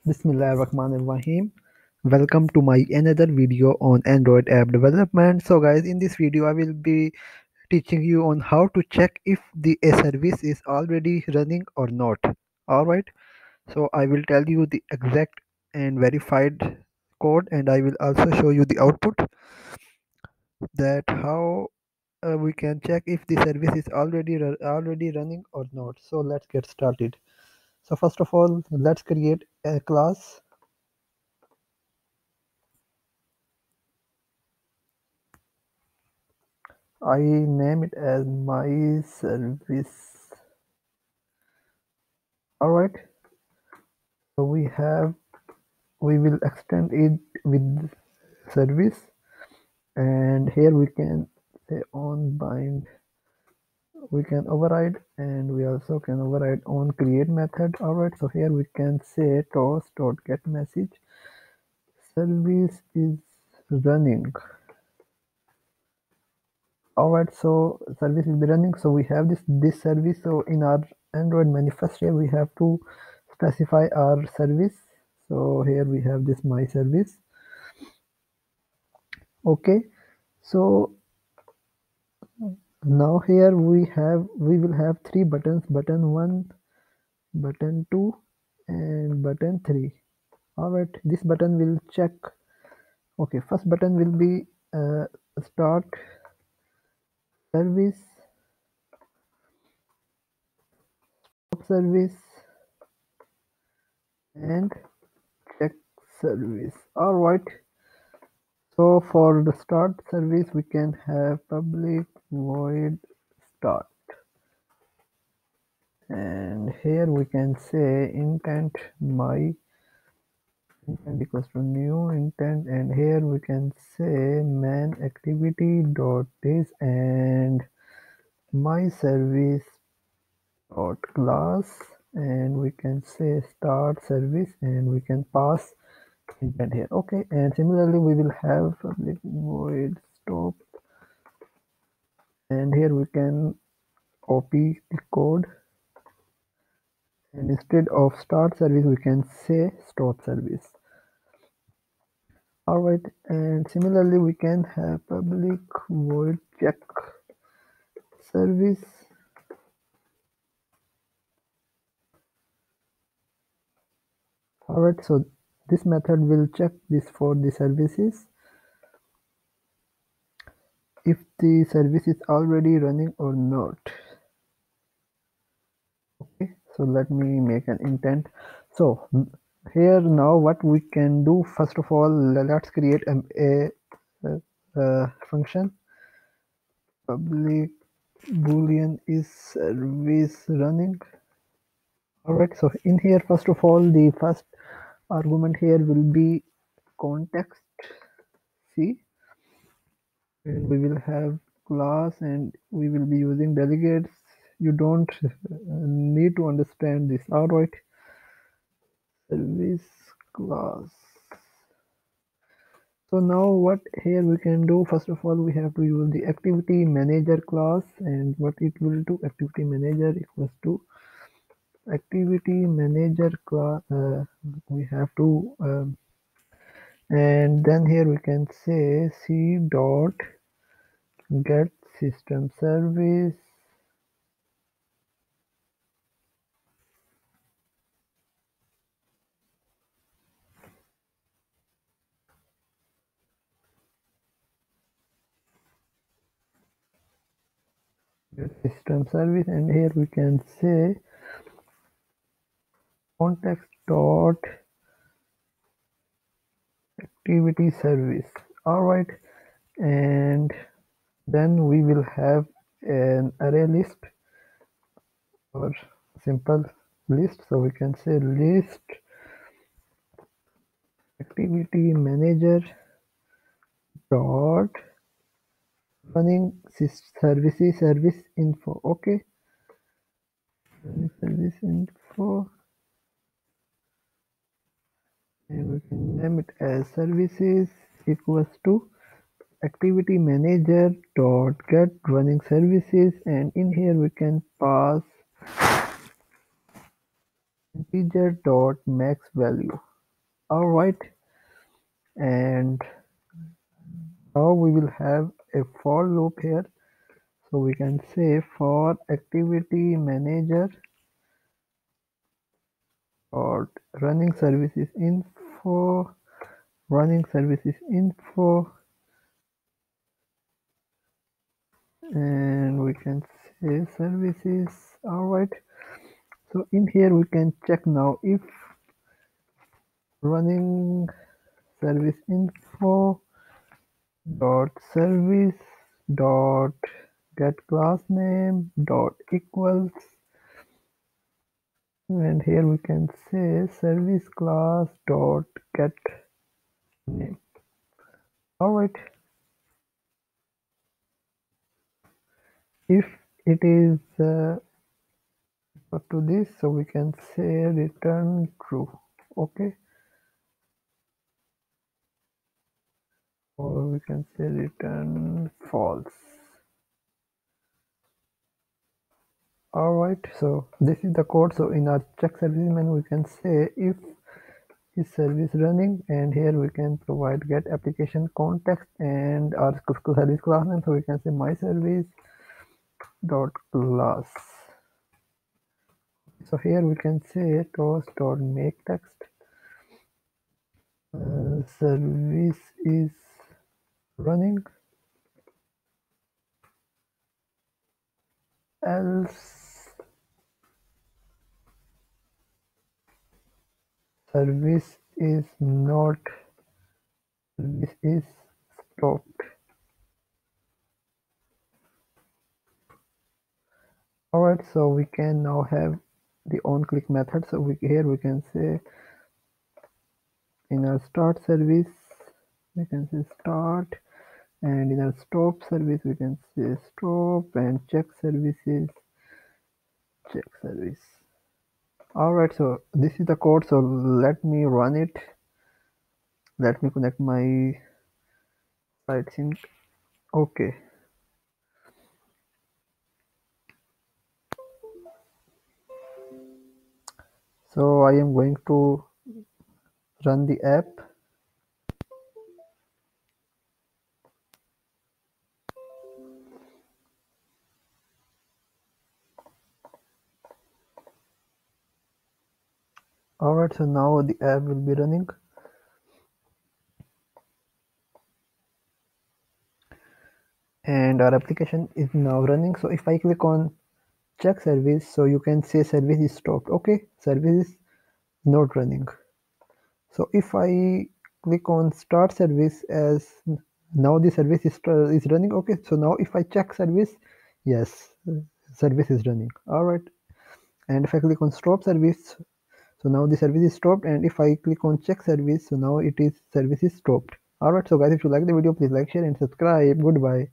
Bismillahirrahmanirrahim. Welcome to my another video on Android app development. So guys, in this video I will be teaching you on how to check if the a service is already running or not. Alright, so I will tell you the exact and verified code, and I will also show you the output, that how we can check if the service is already running or not. So let's get started. So first of all, let's create a class. I name it as my service. Alright, so we will extend it with service, and here we can say on bind, we can override, and we also can override on create method. Alright, so here we can say toast.get message service is running. Alright, so service will be running. So we have this service. So in our Android manifest here we have to specify our service. So here we have this my service. Okay, so now here we will have three buttons: button 1, button 2, and button 3. Alright, this button will check. Okay, first button will be start service, stop service, and check service. Alright, so for the start service we can have public void start, and here we can say intent my intent equals to new intent, and here we can say man activity dot this and my service dot class, and we can say start service, and we can pass intent here. Okay, and similarly we will have public void stop, and here we can copy the code, and instead of start service we can say stop service. Alright, and similarly we can have public void check service, alright, so this method will check this for the services if the service is already running or not. Okay, so let me make an intent. So here now what we can do, first of all let's create a function. Public boolean is service running. Alright, so in here first of all the first argument here will be context C, and we will have class, and we will be using delegates. You don't need to understand this. Alright, service class. So now what here we can do, first of all we have to use the activity manager class, and what it will do, activity manager equals to activity manager class. We have to and then here we can say c dot get system service, and here we can say context dot activity service. Alright, and then we will have an array list or simple list, so we can say list activity manager dot running services service info. Okay, service info, and we can name it as services equals to activity manager dot get running services, and in here we can pass integer dot max value. All right, and now we will have a for loop here. So we can say for activity manager or running services info, and we can say services. All right, so in here we can check now if running service info dot service dot get class name dot equals, and here we can say service class dot get name. All right, if it is up to this, so we can say return true. Okay, or we can say return false. All right, so this is the code. So in our check service menu we can say if is service running, and here we can provide get application context and our service class name. So we can say my service dot class. So here we can say toast dot make text service is running, else service is not, service is stopped. Alright, so we can now have the on click method. So here we can say in our start service we can say start, and in our stop service we can say stop, and check services check service. Alright, so this is the code. So let me run it. Let me connect my site sync. Okay, so I am going to run the app. Alright, so now the app will be running, and our application is now running. So if I click on check service, so you can say service is stopped. Okay, service is not running. So if I click on start service, as now the service is running. Okay, so now if I check service, yes, service is running. All right, and if I click on stop service, so now the service is stopped, and if I click on check service, so now it is service is stopped. All right, so guys, if you like the video, please like, share and subscribe. Goodbye.